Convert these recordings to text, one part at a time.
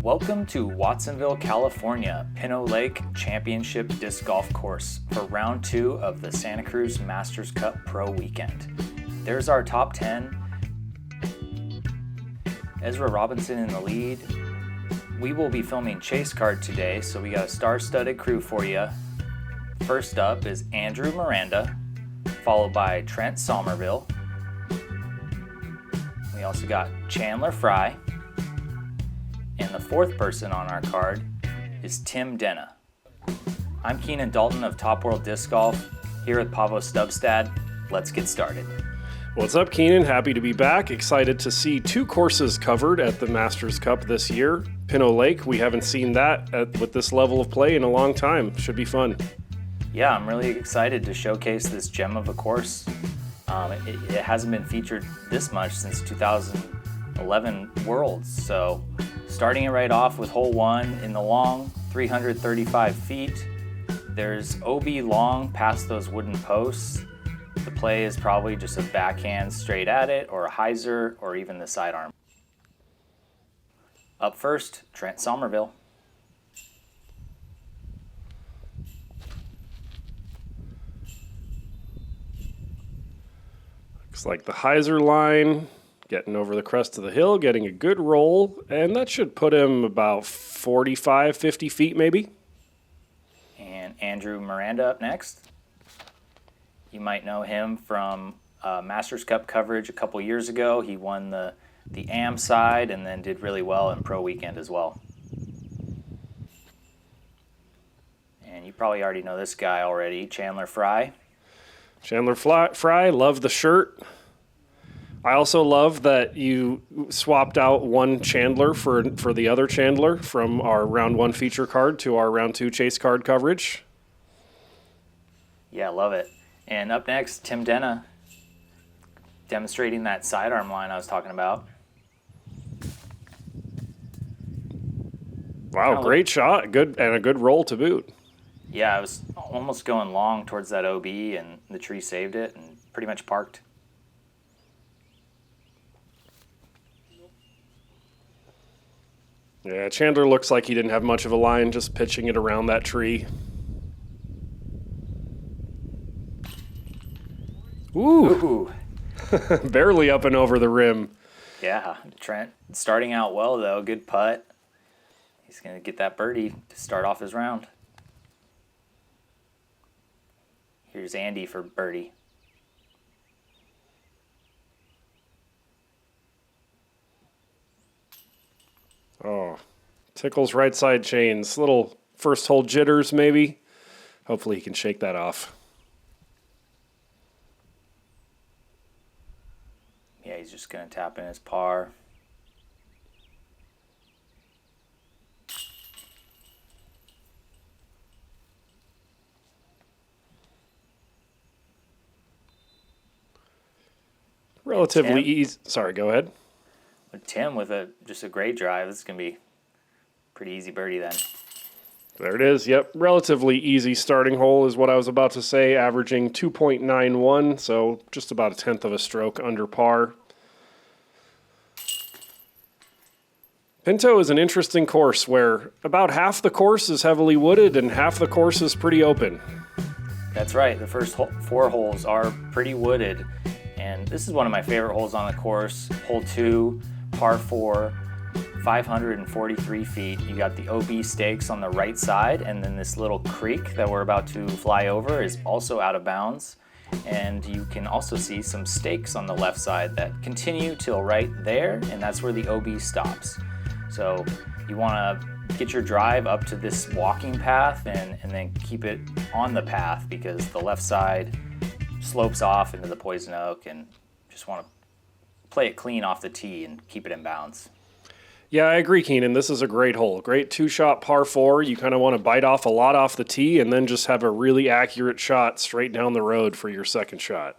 Welcome to Watsonville, California, Pinot Lake Championship Disc Golf Course for round 2 of the Santa Cruz Masters Cup Pro Weekend. There's our top 10. Ezra Robinson in the lead. We will be filming chase card today, so we got a star-studded crew for you. First up is Andrew Miranda, followed by Trent Somerville. We also got Chandler Fryou. And the fourth person on our card is Tim Denna. I'm Keenan Dalton of Top World Disc Golf here at Paavo Stubstad. Let's get started. What's up, Keenan? Happy to be back. Excited to see 2 courses covered at the Masters Cup this year. Pinot Lake, we haven't seen that with this level of play in a long time. Should be fun. Yeah, I'm really excited to showcase this gem of a course. It hasn't been featured this much since 2011 Worlds, so starting it right off with hole 1 in the long, 335 feet. There's OB long past those wooden posts. The play is probably just a backhand straight at it, or a hyzer, or even the sidearm. Up first, Trent Somerville. Looks like the hyzer line, getting over the crest of the hill, getting a good roll, and that should put him about 45, 50 feet maybe. And Andrew Miranda up next. You might know him from Masters Cup coverage a couple years ago. He won the AM side and then did really well in Pro Weekend as well. And you probably already know this guy already, Chandler Fryou. Chandler Fryou, love the shirt. I also love that you swapped out one Chandler for the other Chandler from our round 1 feature card to our round 2 chase card coverage. Yeah, love it. And up next, Tim Denna, demonstrating that sidearm line I was talking about. Wow, great shot. Good, and a good roll to boot. Yeah, I was almost going long towards that OB, and the tree saved it and pretty much parked. Yeah, Chandler looks like he didn't have much of a line, just pitching it around that tree. Ooh. Barely up and over the rim. Yeah, Trent starting out well, though. Good putt. He's going to get that birdie to start off his round. Here's Andy for birdie. Oh, tickles right side chains. Little first hole jitters, maybe. Hopefully he can shake that off. Yeah, he's just going to tap in his par. Relatively easy. Sorry, go ahead. Tim with just a great drive. This is going to be pretty easy birdie then. There it is. Yep. Relatively easy starting hole is what I was about to say, averaging 2.91, so just about a tenth of a stroke under par. Pinto is an interesting course where about half the course is heavily wooded and half the course is pretty open. That's right. The first 4 holes are pretty wooded, and this is one of my favorite holes on the course. Hole 2, par 4. 543 feet. You got the OB stakes on the right side, and then this little creek that we're about to fly over is also out of bounds. And you can also see some stakes on the left side that continue till right there, and that's where the OB stops. So you want to get your drive up to this walking path and then keep it on the path, because the left side slopes off into the poison oak, and just want to play it clean off the tee and keep it in bounds. Yeah, I agree, Keenan. This is a great hole. Great 2-shot par 4. You kind of want to bite off a lot off the tee and then just have a really accurate shot straight down the road for your second shot.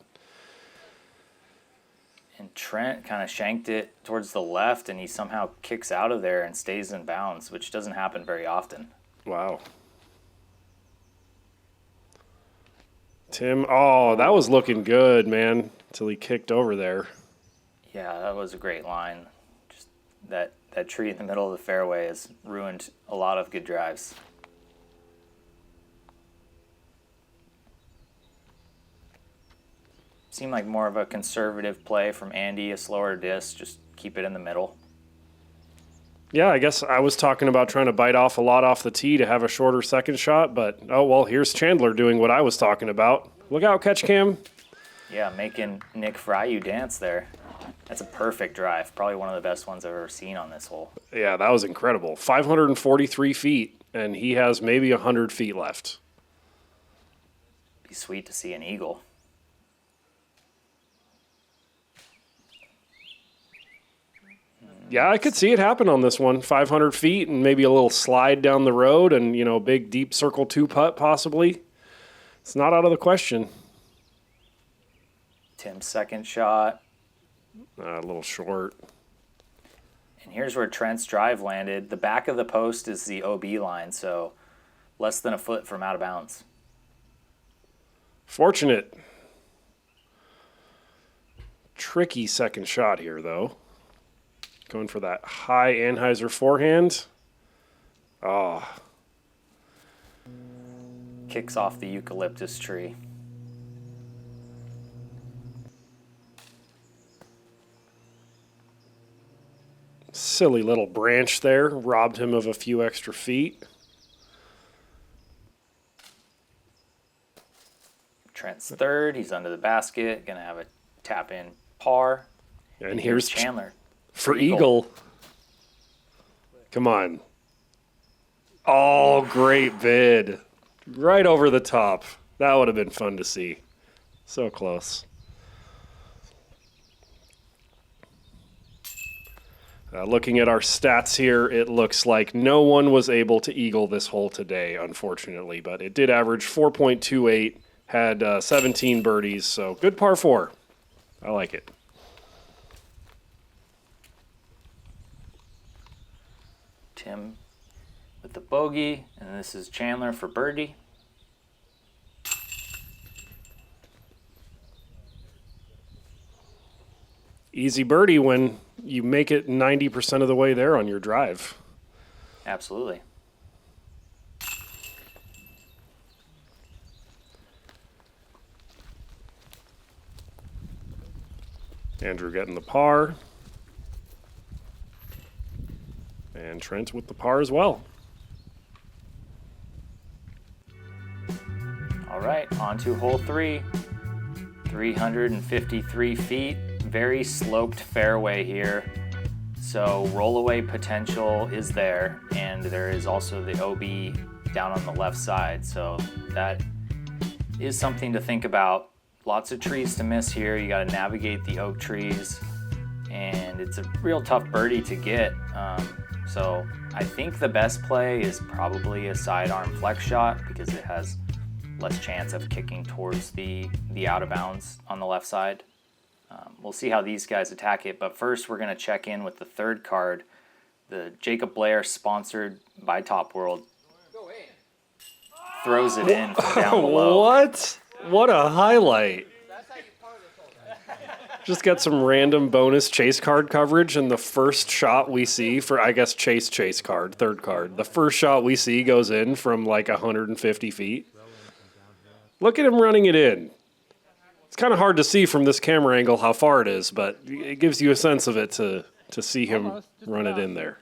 And Trent kind of shanked it towards the left, and he somehow kicks out of there and stays in bounds, which doesn't happen very often. Wow. Tim, that was looking good, man, until he kicked over there. Yeah, that was a great line. Just That tree in the middle of the fairway has ruined a lot of good drives. Seemed like more of a conservative play from Andy, a slower disc, just keep it in the middle. Yeah, I guess I was talking about trying to bite off a lot off the tee to have a shorter second shot, but oh well, here's Chandler doing what I was talking about. Look out, catch cam. Yeah, making Nick Fryou dance there. That's a perfect drive. Probably one of the best ones I've ever seen on this hole. Yeah, that was incredible. 543 feet, and he has maybe 100 feet left. Be sweet to see an eagle. Yeah, I could see it happen on this one. 500 feet and maybe a little slide down the road and, big deep circle 2 putt possibly. It's not out of the question. Tim's second shot. A little short. And here's where Trent's drive landed. The back of the post is the OB line, so less than a foot from out of bounds. Fortunate. Tricky second shot here, though. Going for that high Anheuser forehand. Oh. Kicks off the eucalyptus tree. Silly little branch there. Robbed him of a few extra feet. Trent's third. He's under the basket. Going to have a tap-in par. And here's Chandler. For Eagle. Come on. Oh, great vid. Right over the top. That would have been fun to see. So close. Looking at our stats here, it looks like no one was able to eagle this hole today, unfortunately. But it did average 4.28, had 17 birdies, so good par 4. I like it. Tim with the bogey, and this is Chandler for birdie. Easy birdie when you make it 90% of the way there on your drive. Absolutely. Andrew getting the par. And Trent with the par as well. All right, on to hole 3. 353 feet, very sloped fairway here. So rollaway potential is there, and there is also the OB down on the left side. So that is something to think about. Lots of trees to miss here. You got to navigate the oak trees, and it's a real tough birdie to get. So I think the best play is probably a sidearm flex shot because it has less chance of kicking towards the out of bounds on the left side. We'll see how these guys attack it, but first we're going to check in with the third card, the Jacob Blair sponsored by Top World. Throws it in from down below. What? What a highlight. Just got some random bonus chase card coverage, and the first shot we see for, I guess, chase card, third card. The first shot we see goes in from like 150 feet. Look at him running it in. It's kind of hard to see from this camera angle how far it is, but it gives you a sense of it to see him run it in there.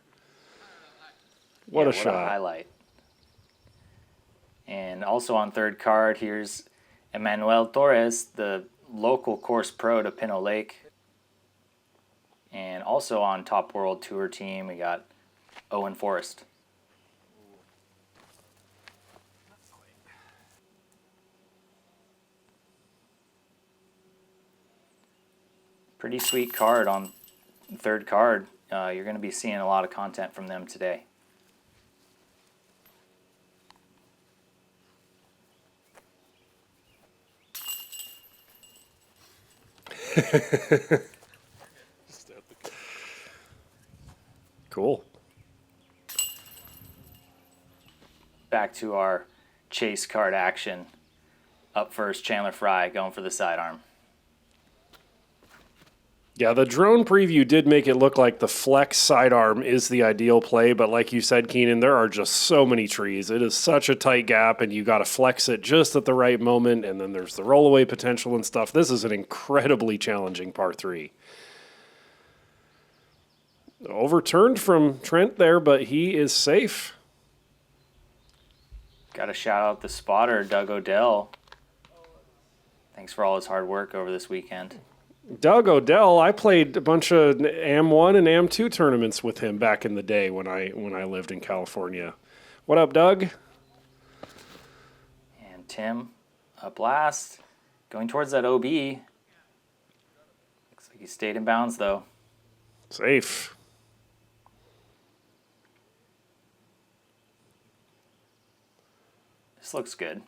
What a shot. What a highlight. And also on third card, here's Emmanuel Torres, the local course pro to Pinot Lake. And also on Top World Tour team, we got Owen Forrest. Pretty sweet card on third card. You're going to be seeing a lot of content from them today. Cool. Back to our chase card action. Up first, Chandler Fry going for the sidearm. Yeah, the drone preview did make it look like the flex sidearm is the ideal play, but like you said, Keenan, there are just so many trees. It is such a tight gap, and you got to flex it just at the right moment, and then there's the rollaway potential and stuff. This is an incredibly challenging par 3. Overturned from Trent there, but he is safe. Got to shout out the spotter, Doug Odell. Thanks for all his hard work over this weekend. Doug Odell, I played a bunch of AM1 and AM2 tournaments with him back in the day when I lived in California. What up, Doug? And Tim, up last, going towards that OB. Looks like he stayed in bounds, though. Safe. This looks good.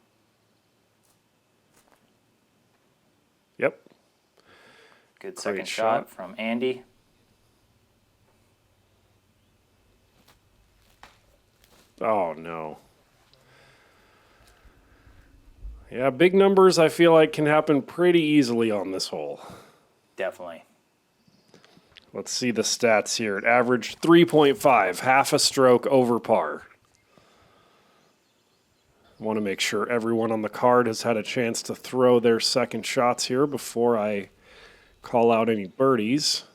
Yep. Good second shot from Andy. Oh, no. Yeah, big numbers I feel like can happen pretty easily on this hole. Definitely. Let's see the stats here. It averaged 3.5, half a stroke over par. Want to make sure everyone on the card has had a chance to throw their second shots here before I call out any birdies.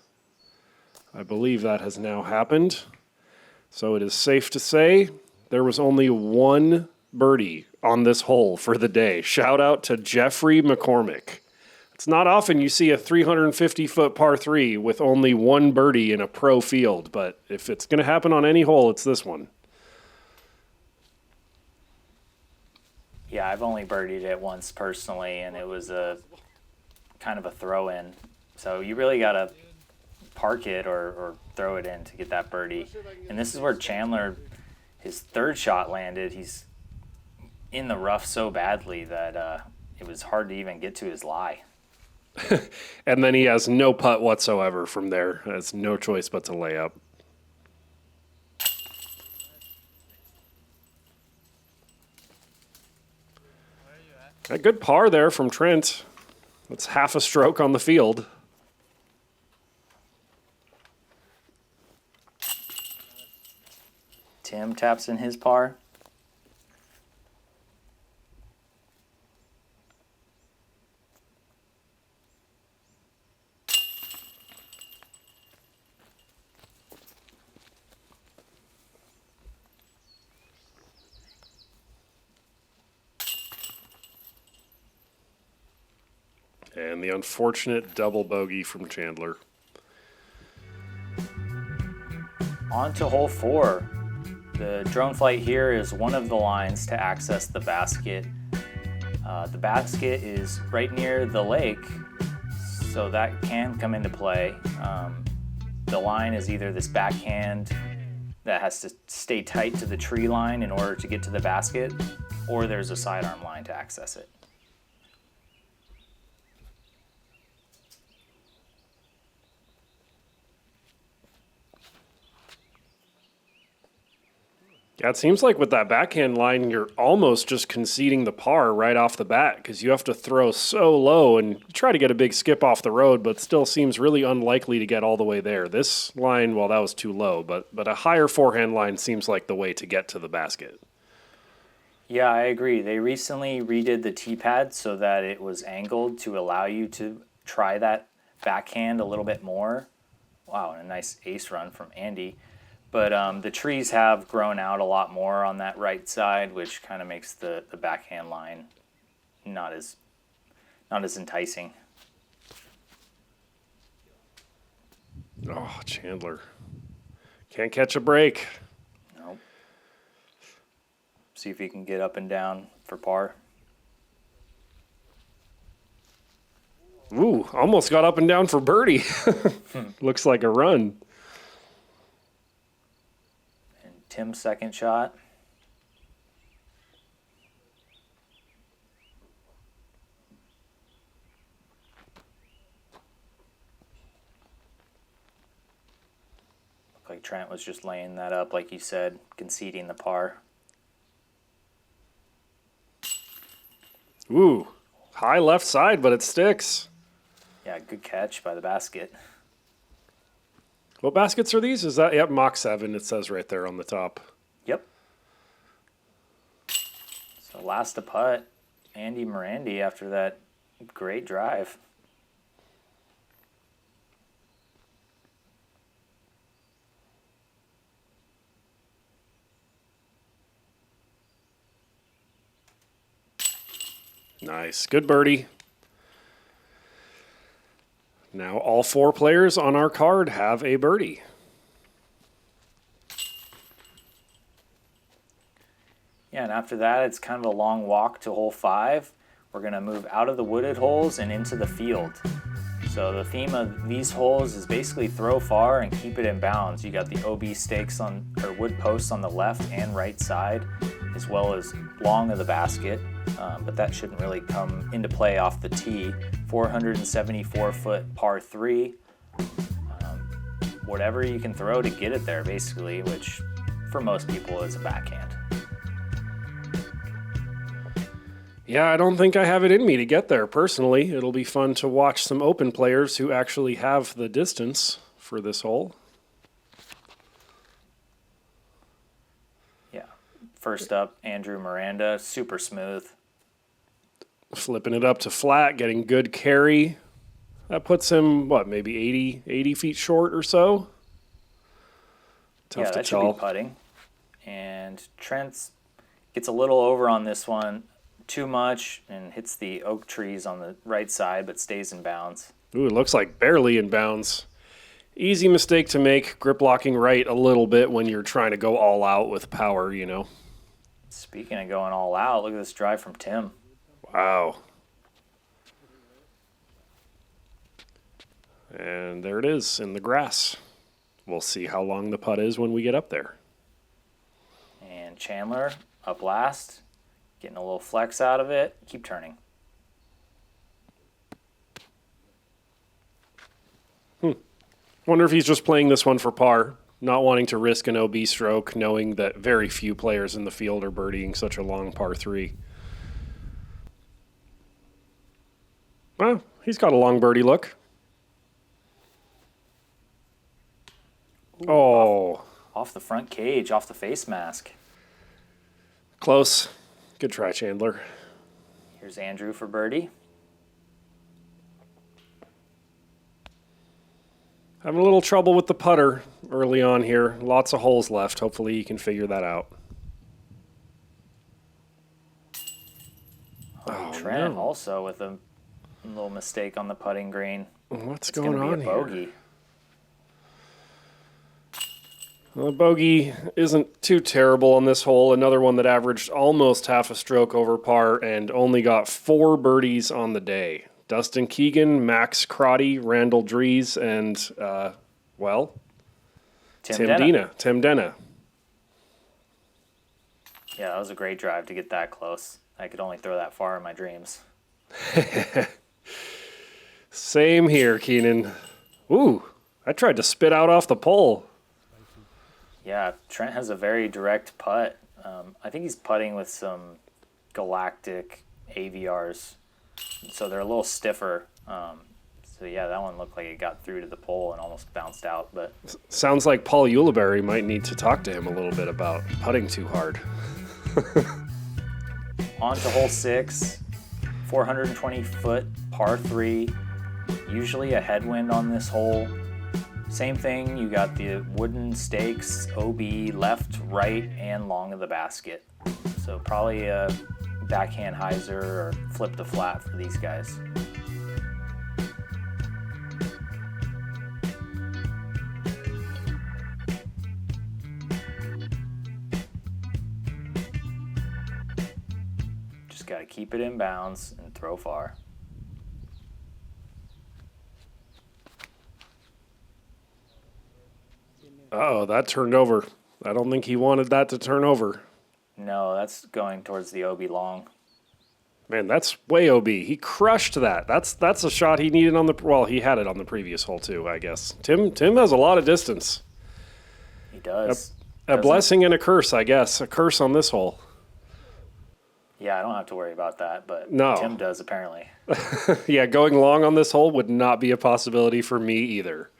I believe that has now happened. So it is safe to say there was only one birdie on this hole for the day. Shout out to Jeffrey McCormick. It's not often you see a 350-foot par 3 with only one birdie in a pro field, but if it's going to happen on any hole, it's this one. Yeah, I've only birdied it once personally, and it was a kind of a throw-in. So you really got to park it or throw it in to get that birdie. And this is where Chandler, his third shot landed. He's in the rough so badly that it was hard to even get to his lie. And then he has no putt whatsoever from there. Has no choice but to lay up. A good par there from Trent. That's half a stroke on the field. Tim taps in his par. And the unfortunate double bogey from Chandler. On to hole 4. The drone flight here is one of the lines to access the basket. The basket is right near the lake, so that can come into play. The line is either this backhand that has to stay tight to the tree line in order to get to the basket, or there's a sidearm line to access it. Yeah, it seems like with that backhand line, you're almost just conceding the par right off the bat because you have to throw so low and try to get a big skip off the road, but still seems really unlikely to get all the way there. This line, well, that was too low, but a higher forehand line seems like the way to get to the basket. Yeah, I agree. They recently redid the tee pad so that it was angled to allow you to try that backhand a little bit more. Wow, and a nice ace run from Andy. But the trees have grown out a lot more on that right side, which kind of makes the backhand line not as enticing. Oh, Chandler. Can't catch a break. Nope. See if he can get up and down for par. Ooh, almost got up and down for birdie. Looks like a run. Tim's second shot. Looked like Trent was just laying that up, like you said, conceding the par. Ooh, high left side, but it sticks. Yeah, good catch by the basket. What baskets are these? Is that, yep, Mach 7, it says right there on the top. Yep. So last to putt, Andy Miranda after that great drive. Nice. Good birdie. Now all 4 players on our card have a birdie. Yeah, and after that, it's kind of a long walk to hole 5. We're going to move out of the wooded holes and into the field. So the theme of these holes is basically throw far and keep it in bounds. You got the OB stakes or wood posts on the left and right side, as well as long of the basket. But that shouldn't really come into play off the tee. 474-foot par 3. Whatever you can throw to get it there, basically, which for most people is a backhand. Yeah, I don't think I have it in me to get there personally. It'll be fun to watch some open players who actually have the distance for this hole. Yeah. First up, Andrew Miranda, super smooth. Flipping it up to flat, getting good carry. That puts him, maybe 80 feet short or so? Tough to that tell. should be putting. And Trent gets a little over on this one, too much, and hits the oak trees on the right side, but stays in bounds. Ooh, it looks like barely in bounds. Easy mistake to make, grip locking right a little bit when you're trying to go all out with power, you know. Speaking of going all out, look at this drive from Tim. Wow. And there it is in the grass. We'll see how long the putt is when we get up there. And Chandler, up last, getting a little flex out of it. Keep turning. Wonder if he's just playing this one for par, not wanting to risk an OB stroke, knowing that very few players in the field are birdieing such a long par 3. Well, he's got a long birdie look. Ooh, oh. Off the front cage, off the face mask. Close. Good try, Chandler. Here's Andrew for birdie. Having a little trouble with the putter early on here. Lots of holes left. Hopefully you can figure that out. Trent no. also with a little mistake on the putting green. What's It's going gonna on be a here? bogey. Well, bogey isn't too terrible on this hole. Another one that averaged almost half a stroke over par and only got 4 birdies on the day. Dustin Keegan, Max Crotty, Randall Dries, and, Tim Denna. Tim Denna. Yeah, that was a great drive to get that close. I could only throw that far in my dreams. Same here, Keenan. Ooh, I tried to spit out off the pole. Yeah, Trent has a very direct putt. I think he's putting with some galactic AVRs, so they're a little stiffer. So yeah, that one looked like it got through to the pole and almost bounced out. But Sounds like Paul Ulibarri might need to talk to him a little bit about putting too hard. on to hole 6, 420-foot par 3. Usually a headwind on this hole. Same thing, you got the wooden stakes, OB, left, right, and long of the basket. So probably a backhand hyzer or flip to flat for these guys. Just got to keep it in bounds and throw far. Uh-oh, that turned over. I don't think he wanted that to turn over. No, that's going towards the OB long. Man, that's way OB. He crushed that. That's a shot he needed on the... Well, he had it on the previous hole, too, I guess. Tim has a lot of distance. He does. A blessing and a curse, I guess. A curse on this hole. Yeah, I don't have to worry about that, but No. Tim does apparently. Yeah, going long on this hole would not be a possibility for me either.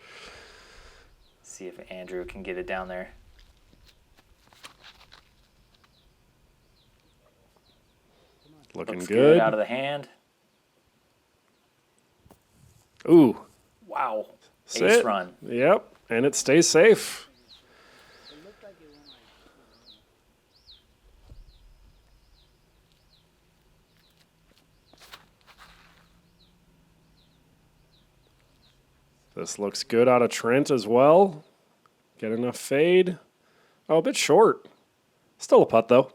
See if Andrew can get it down there. Looking Looks good. out of the hand. Ooh. Wow. Sit. Ace run. Yep. And it stays safe. This looks good out of Trent as well. Get enough fade. Oh, a bit short. Still a putt, though.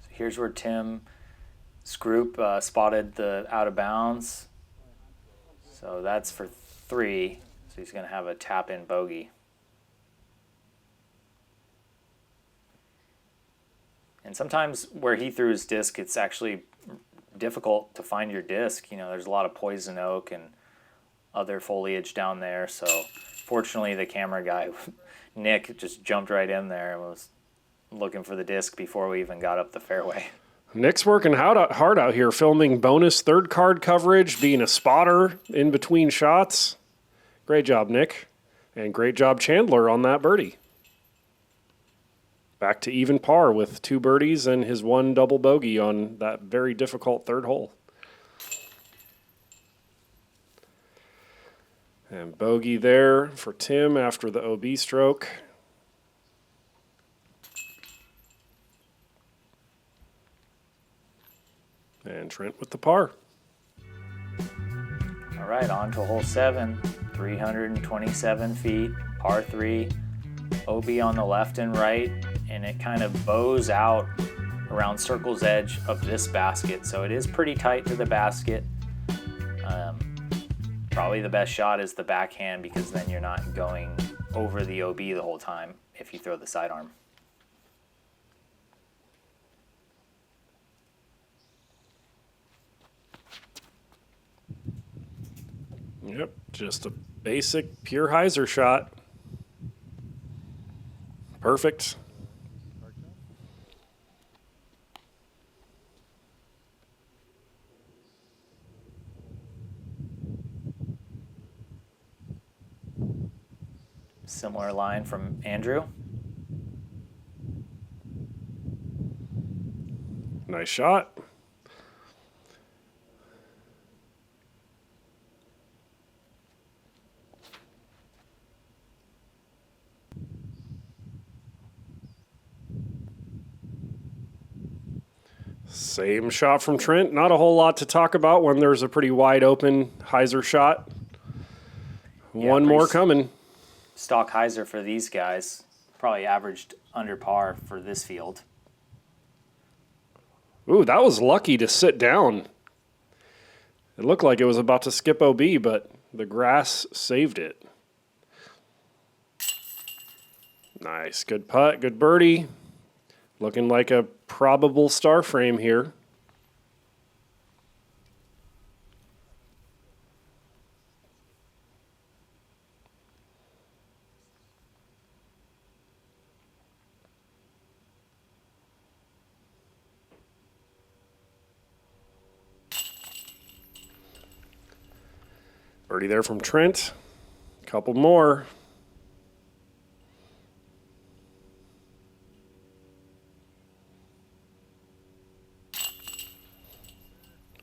So here's where Tim's group spotted the out of bounds. So that's for 3. So he's going to have a tap-in bogey. And sometimes where he threw his disc, it's actually difficult to find your disc. You know, there's a lot of poison oak and other foliage down there. So fortunately, the camera guy, Nick, just jumped right in there and was looking for the disc before we even got up the fairway. Nick's working hard out here, filming bonus third card coverage, being a spotter in between shots. Great job, Nick. And great job, Chandler, on that birdie. Back to even par with 2 birdies and his 1 double bogey on that very difficult third hole. And bogey there for Tim after the OB stroke. And Trent with the par. All right, on to hole 7, 327 feet, par 3, OB on the left and right, and it kind of bows out around circle's edge of this basket. So it is pretty tight to the basket. Probably the best shot is the backhand because then you're not going over the OB the whole time if you throw the sidearm. Yep, just a basic pure hyzer shot. Perfect. Similar line from Andrew. Nice shot. Same shot from Trent. Not a whole lot to talk about when there's a pretty wide open hyzer shot. Yeah, One more coming. Stock hyzer for these guys. Probably averaged under par for this field. Ooh, that was lucky to sit down. It looked like it was about to skip OB, but the grass saved it. Nice. Good putt. Good birdie. Looking like a probable star frame here. Birdie there from Trent. Couple more.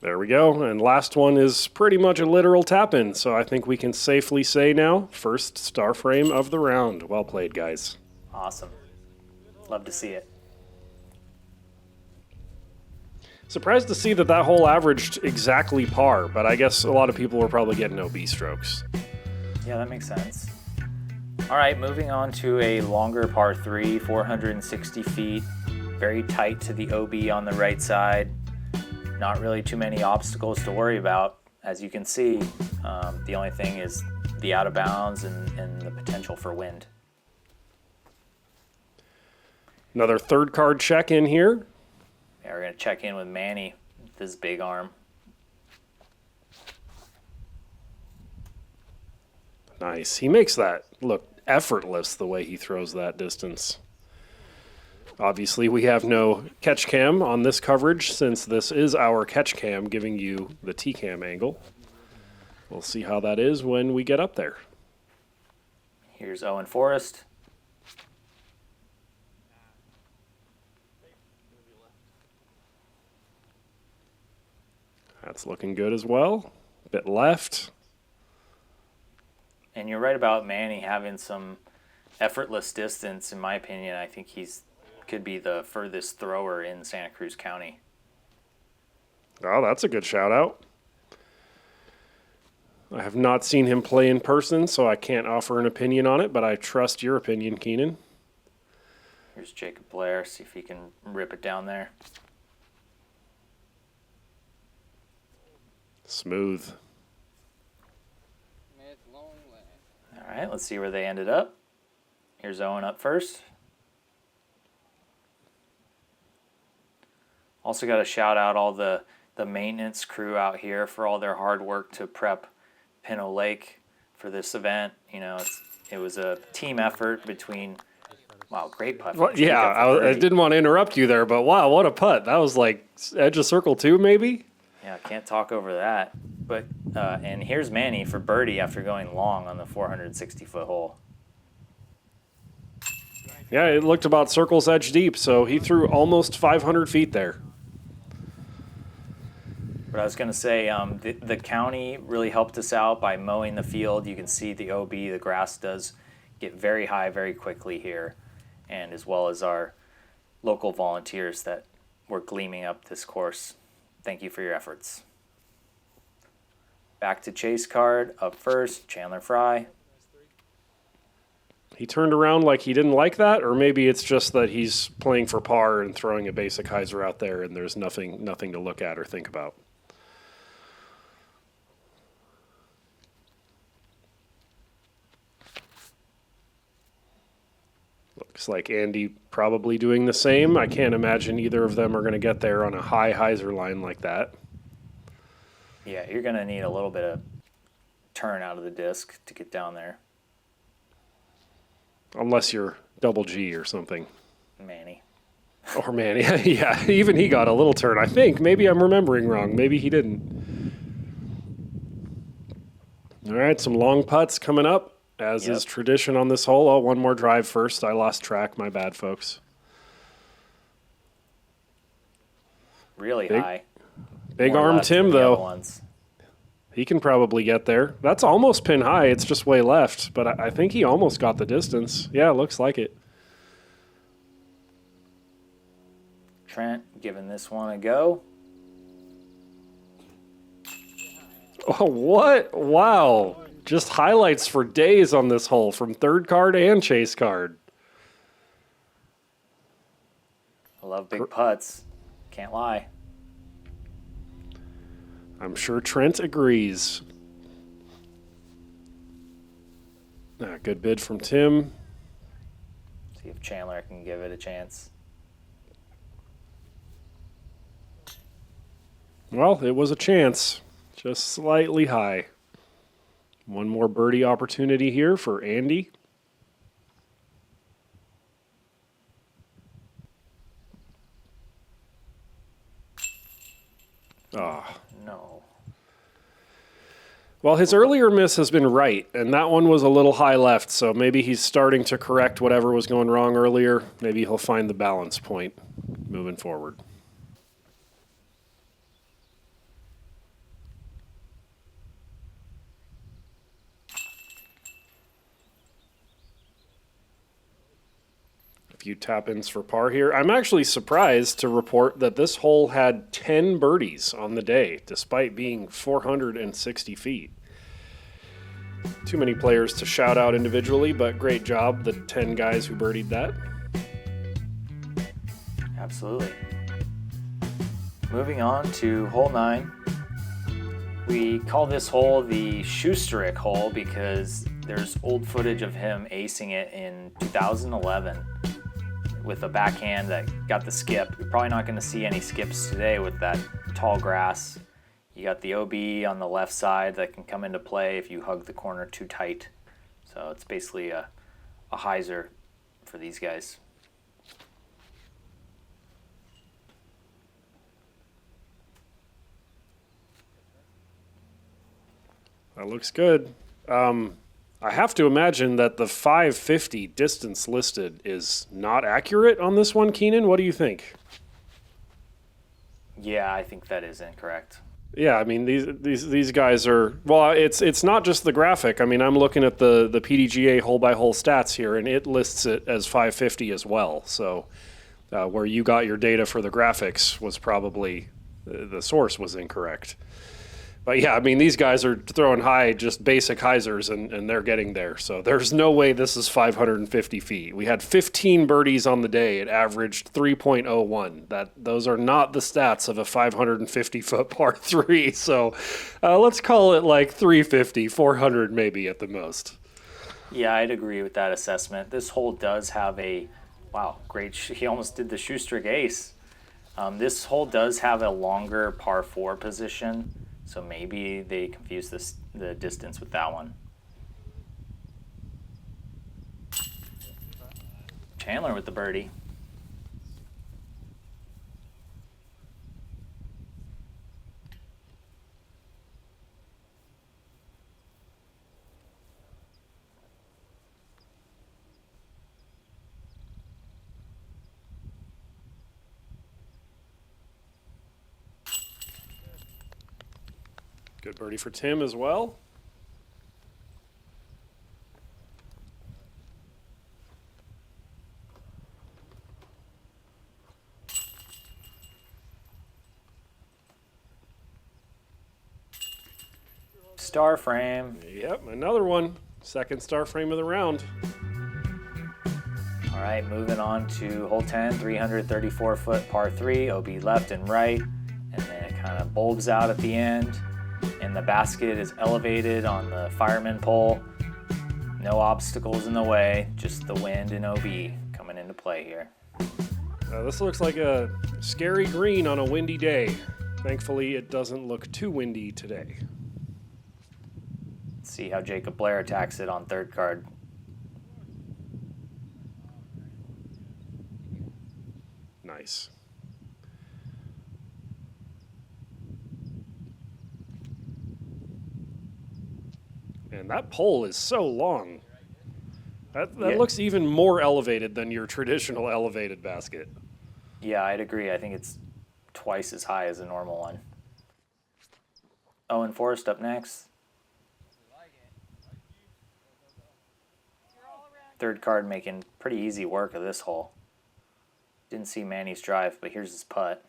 There we go. And last one is pretty much a literal tap-in, so I think we can safely say now, first star frame of the round. Well played, guys. Awesome. Love to see it. Surprised to see that hole averaged exactly par, but I guess a lot of people were probably getting OB strokes. Yeah, that makes sense. All right, moving on to a longer par 3, 460 feet. Very tight to the OB on the right side. Not really too many obstacles to worry about. As you can see, the only thing is the out of bounds and the potential for wind. Another third card check in here. Yeah, we're going to check in with Manny with his big arm. Nice. He makes that look effortless the way he throws that distance. Obviously, we have no catch cam on this coverage since this is our catch cam giving you the T-cam angle. We'll see how that is when we get up there. Here's Owen Forrest. That's looking good as well. Bit left. And you're right about Manny having some effortless distance. In my opinion, I think could be the furthest thrower in Santa Cruz County. Oh, that's a good shout out. I have not seen him play in person, so I can't offer an opinion on it, but I trust your opinion, Keenan. Here's Jacob Blair. See if he can rip it down there. Smooth. All right, let's see where they ended up. Here's Owen up first. Also got to shout out all the maintenance crew out here for all their hard work to prep Pinot Lake for this event. You know, it was a team effort between, wow, great putt. Well, yeah, I didn't want to interrupt you there, but wow, what a putt. That was like edge of circle 2 maybe? Yeah, can't talk over that. But and here's Manny for birdie after going long on the 460-foot hole. Yeah, it looked about circle's edge deep, so he threw almost 500 feet there. But I was going to say, the county really helped us out by mowing the field. You can see the OB, the grass does get very high very quickly here, and as well as our local volunteers that were gleaming up this course. Thank you for your efforts. Back to chase card, up first, Chandler Fry. He turned around like he didn't like that, or maybe it's just that he's playing for par and throwing a basic hyzer out there and there's nothing to look at or think about. Looks like Andy probably doing the same. I can't imagine either of them are going to get there on a high hyzer line like that. Yeah, you're going to need a little bit of turn out of the disc to get down there. Unless you're double G or something. Manny. Or Manny. Yeah, even he got a little turn, I think. Maybe I'm remembering wrong. Maybe he didn't. All right, some long putts coming up, as is tradition on this hole. Oh, one more drive first. I lost track. My bad, folks. Really high. Big More arm left Tim, than the though. other ones. He can probably get there. That's almost pin high. It's just way left, but I think he almost got the distance. Yeah, it looks like it. Trent giving this one a go. Oh, what? Wow. Just highlights for days on this hole from third card and chase card. I love big putts. Can't lie. I'm sure Trent agrees. Good bid from Tim. See if Chandler can give it a chance. Well, it was a chance. Just slightly high. One more birdie opportunity here for Andy. Ah. No. Well, his earlier miss has been right, and that one was a little high left, so maybe he's starting to correct whatever was going wrong earlier. Maybe he'll find the balance point moving forward. A few tap-ins for par here. I'm actually surprised to report that this hole had 10 birdies on the day, despite being 460 feet. Too many players to shout out individually, but great job, the 10 guys who birdied that. Absolutely. Moving on to hole 9. We call this hole the Schusterick hole because there's old footage of him acing it in 2011 with a backhand that got the skip. You're probably not going to see any skips today with that tall grass. You got the OB on the left side that can come into play if you hug the corner too tight. So it's basically a hyzer for these guys. That looks good. I have to imagine that the 550 distance listed is not accurate on this one, Keenan. What do you think? Yeah, I think that is incorrect. Yeah, I mean these guys are well. It's not just the graphic. I mean, I'm looking at the PDGA hole by hole stats here, and it lists it as 550 as well. So where you got your data for the graphics was probably the source was incorrect. But yeah, I mean these guys are throwing high, just basic hyzers, and they're getting there. So there's no way this is 550 feet. We had 15 birdies on the day. It averaged 3.01. Those are not the stats of a 550 foot par three. So let's call it like 350, 400 maybe at the most. Yeah, I'd agree with that assessment. This hole does have a, wow, great. He almost did the shoestring ace. This hole does have a longer par four position. So maybe they confused the distance with that one. Chandler with the birdie. Good birdie for Tim as well. Star frame. Yep, another one. Second star frame of the round. All right, moving on to hole 10, 334 foot par 3, OB left and right, and then it kind of bulbs out at the end, and the basket is elevated on the fireman pole. No obstacles in the way, just the wind and OB coming into play here. This looks like a scary green on a windy day. Thankfully, it doesn't look too windy today. Let's see how Jacob Blair attacks it on third card. Nice. And that pole is so long. That Yeah. looks even more elevated than your traditional elevated basket. Yeah, I'd agree. I think it's twice as high as a normal one. Owen Forrest up next. Third card making pretty easy work of this hole. Didn't see Manny's drive, but here's his putt.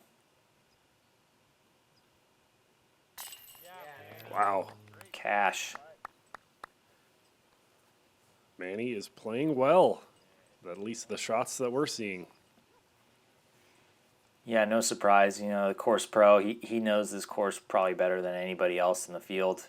Wow. Cash. Manny is playing well, at least the shots that we're seeing. Yeah, no surprise. You know, the course pro, he knows this course probably better than anybody else in the field.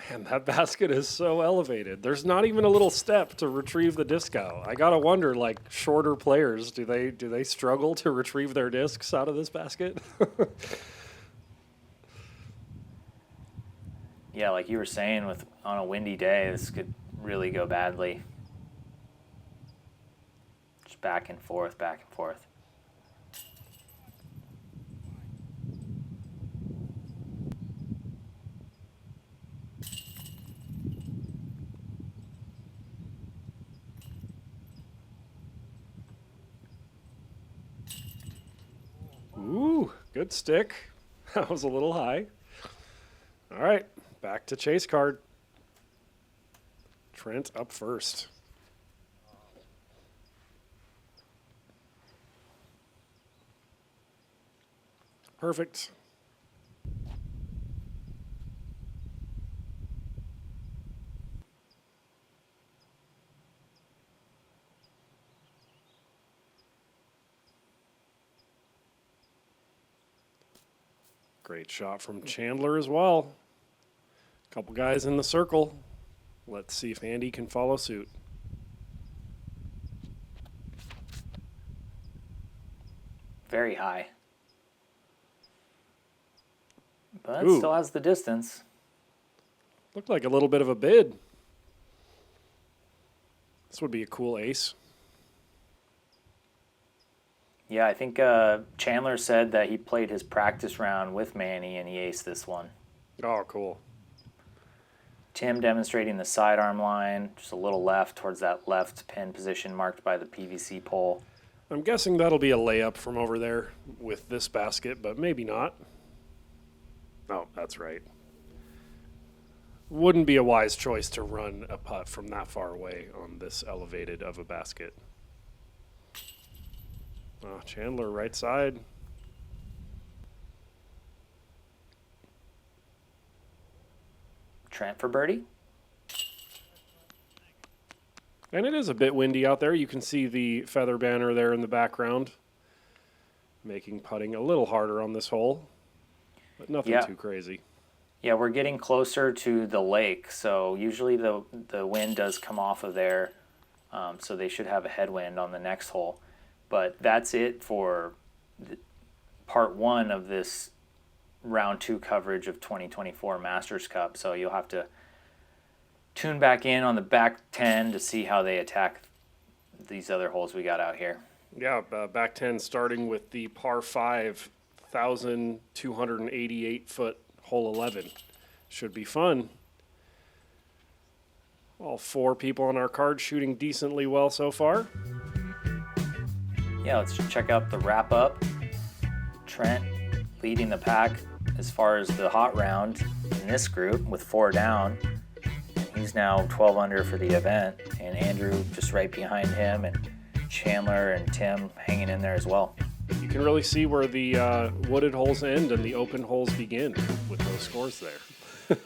Man, that basket is so elevated. There's not even a little step to retrieve the disc out. I gotta wonder, like shorter players, do they struggle to retrieve their discs out of this basket? Yeah, like you were saying, on a windy day, this could really go badly. Just back and forth, back and forth. Ooh, good stick. That was a little high. All right, back to chase card. Trent up first. Perfect. Great shot from Chandler as well. Couple guys in the circle. Let's see if Andy can follow suit. Very high. But Ooh. still has the distance. Looked like a little bit of a bid. This would be a cool ace. Yeah, I think Chandler said that he played his practice round with Manny and he aced this one. Oh, cool. Tim demonstrating the sidearm line, just a little left towards that left pin position marked by the PVC pole. I'm guessing that'll be a layup from over there with this basket, but maybe not. Oh, that's right. Wouldn't be a wise choice to run a putt from that far away on this elevated of a basket. Oh, Chandler, right side. Trent for birdie. And it is a bit windy out there. You can see the feather banner there in the background, making putting a little harder on this hole, but nothing too crazy. Yeah, we're getting closer to the lake, so usually the wind does come off of there, so they should have a headwind on the next hole. But that's it for part one of this round 2 coverage of 2024 Masters Cup. So you'll have to tune back in on the back 10 to see how they attack these other holes we got out here. Yeah, back 10 starting with the par 5, 1,288 foot hole 11. Should be fun. All 4 people on our card shooting decently well so far. Yeah, let's check out the wrap up. Trent leading the pack as far as the hot round in this group with 4 down. He's now 12 under for the event, and Andrew just right behind him, and Chandler and Tim hanging in there as well. You can really see where the wooded holes end and the open holes begin with those scores there.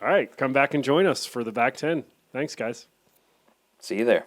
All right, come back and join us for the back 10. Thanks, guys. See you there.